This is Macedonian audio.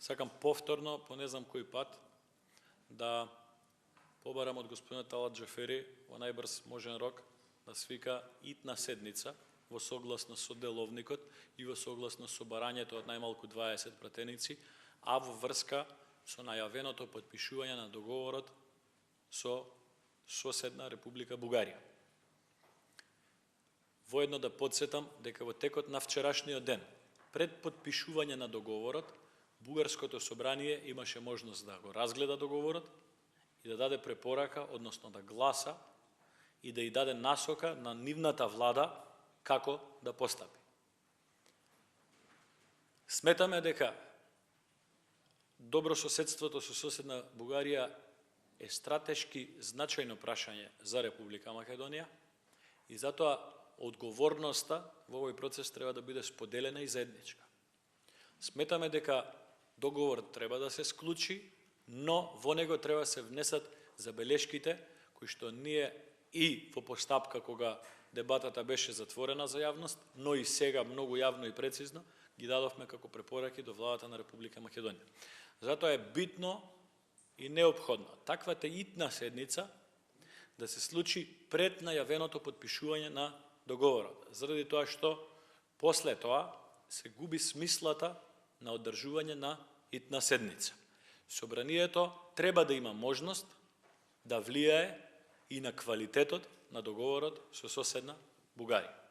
сакам повторно, по не знам кој пат, да побарам од господинот Талат Џафери во најбрз можен рок да свика итна седница во согласно со деловникот и во согласно со барањето од најмалку 20 пратеници, а во врска со најавеното потпишување на договорот со соседна Република Бугарија. Воедно да подсетам дека во текот на вчерашниот ден, пред потпишување на договорот, Бугарското собрание имаше можност да го разгледа договорот и да даде препорака, односно да гласа и да ја даде насока на нивната влада како да постапи. Сметаме дека добрососедството со соседна Бугарија е стратешки значајно прашање за Република Македонија и затоа одговорноста во овој процес треба да биде споделена и заедничка. Сметаме дека договор треба да се склучи, но во него треба да се внесат забелешките кои што ние и во постапка кога дебатата беше затворена за јавност, но и сега многу јавно и прецизно ги дадовме како препораки до владата на Република Македонија. Затоа е битно и неопходно таквата итна седница да се случи пред најавеното потпишување на договорот, заради тоа што после тоа се губи смислата на одржување на итна седница. Собранието треба да има можност да влијае и на квалитетот на договорот со соседна Бугарија.